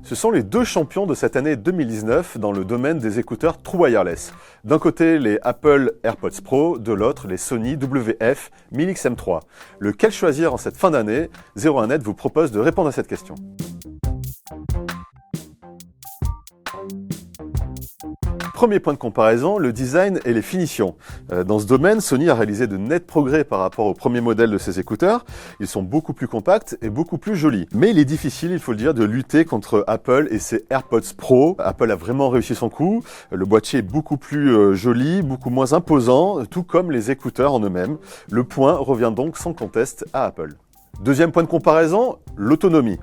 Ce sont les deux champions de cette année 2019 dans le domaine des écouteurs True Wireless. D'un côté, les Apple AirPods Pro, de l'autre, les Sony WF 1000XM3. Lequel choisir en cette fin d'année? 01net vous propose de répondre à cette question. Premier point de comparaison, le design et les finitions. Dans ce domaine, Sony a réalisé de nets progrès par rapport au premier modèle de ses écouteurs. Ils sont beaucoup plus compacts et beaucoup plus jolis. Mais il est difficile, il faut le dire, de lutter contre Apple et ses AirPods Pro. Apple a vraiment réussi son coup. Le boîtier est beaucoup plus joli, beaucoup moins imposant, tout comme les écouteurs en eux-mêmes. Le point revient donc sans conteste à Apple. Deuxième point de comparaison, l'autonomie.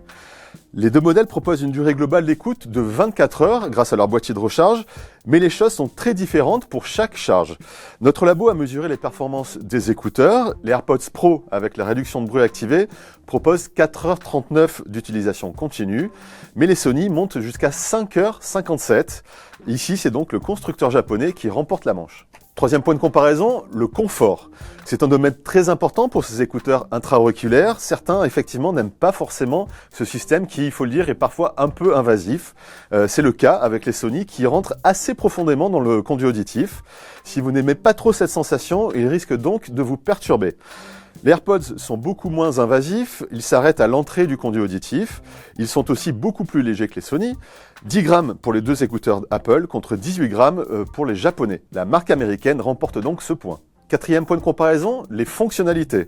Les deux modèles proposent une durée globale d'écoute de 24 heures grâce à leur boîtier de recharge, mais les choses sont très différentes pour chaque charge. Notre labo a mesuré les performances des écouteurs. Les AirPods Pro, avec la réduction de bruit activée, proposent 4h39 d'utilisation continue, mais les Sony montent jusqu'à 5h57. Ici, c'est donc le constructeur japonais qui remporte la manche. Troisième point de comparaison, le confort. C'est un domaine très important pour ces écouteurs intra-auriculaires. Certains, effectivement, n'aiment pas forcément ce système qui, il faut le dire, est parfois un peu invasif. C'est le cas avec les Sony qui rentrent assez profondément dans le conduit auditif. Si vous n'aimez pas trop cette sensation, il risque donc de vous perturber. Les AirPods sont beaucoup moins invasifs, ils s'arrêtent à l'entrée du conduit auditif. Ils sont aussi beaucoup plus légers que les Sony. 10 grammes pour les deux écouteurs Apple contre 18 grammes pour les japonais. La marque américaine remporte donc ce point. Quatrième point de comparaison, les fonctionnalités.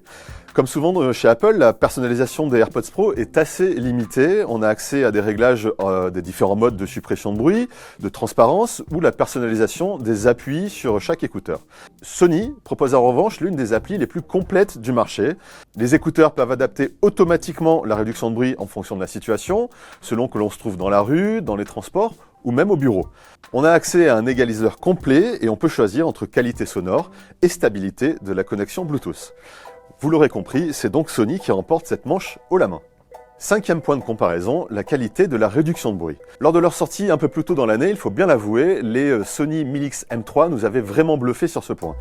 Comme souvent chez Apple, la personnalisation des AirPods Pro est assez limitée. On a accès à des réglages des différents modes de suppression de bruit, de transparence ou la personnalisation des appuis sur chaque écouteur. Sony propose en revanche l'une des applis les plus complètes du marché. Les écouteurs peuvent adapter automatiquement la réduction de bruit en fonction de la situation, selon que l'on se trouve dans la rue, dans les transports ou même au bureau. On a accès à un égaliseur complet et on peut choisir entre qualité sonore et stabilité de la connexion Bluetooth. Vous l'aurez compris, c'est donc Sony qui remporte cette manche haut la main. Cinquième point de comparaison, la qualité de la réduction de bruit. Lors de leur sortie un peu plus tôt dans l'année, il faut bien l'avouer, les Sony 1000XM3 nous avaient vraiment bluffé sur ce point.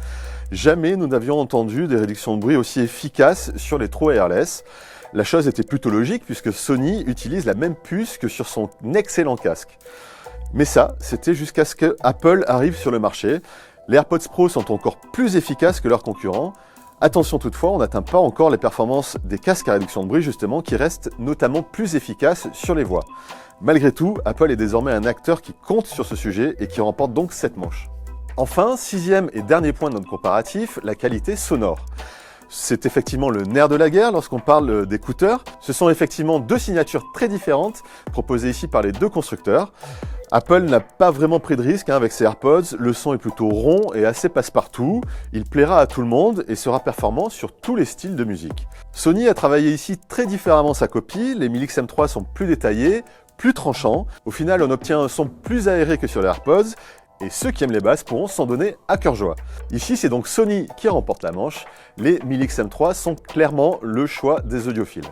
Jamais nous n'avions entendu des réductions de bruit aussi efficaces sur les True Wireless. La chose était plutôt logique puisque Sony utilise la même puce que sur son excellent casque. Mais ça, c'était jusqu'à ce que Apple arrive sur le marché. Les AirPods Pro sont encore plus efficaces que leurs concurrents. Attention toutefois, on n'atteint pas encore les performances des casques à réduction de bruit justement, qui restent notamment plus efficaces sur les voix. Malgré tout, Apple est désormais un acteur qui compte sur ce sujet et qui remporte donc cette manche. Enfin, sixième et dernier point de notre comparatif, la qualité sonore. C'est effectivement le nerf de la guerre lorsqu'on parle d'écouteurs. Ce sont effectivement deux signatures très différentes proposées ici par les deux constructeurs. Apple n'a pas vraiment pris de risque avec ses AirPods, le son est plutôt rond et assez passe-partout, il plaira à tout le monde et sera performant sur tous les styles de musique. Sony a travaillé ici très différemment sa copie, les 1000XM3 sont plus détaillés, plus tranchants, au final on obtient un son plus aéré que sur les AirPods, et ceux qui aiment les basses pourront s'en donner à cœur joie. Ici, c'est donc Sony qui remporte la manche. Les 1000XM3 sont clairement le choix des audiophiles.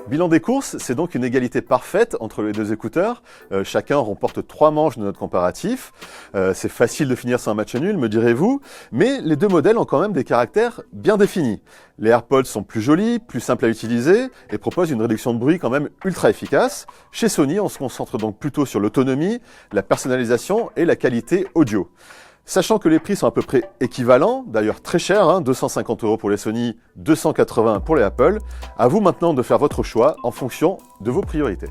Bilan des courses, c'est donc une égalité parfaite entre les deux écouteurs. Chacun remporte 3 manches de notre comparatif. C'est facile de finir sur un match nul, me direz-vous, mais les deux modèles ont quand même des caractères bien définis. Les AirPods sont plus jolis, plus simples à utiliser et proposent une réduction de bruit quand même ultra efficace. Chez Sony, on se concentre donc plutôt sur l'autonomie, la personnalisation et la qualité audio. Sachant que les prix sont à peu près équivalents, d'ailleurs très chers, 250 € pour les Sony, 280 € pour les Apple, à vous maintenant de faire votre choix en fonction de vos priorités.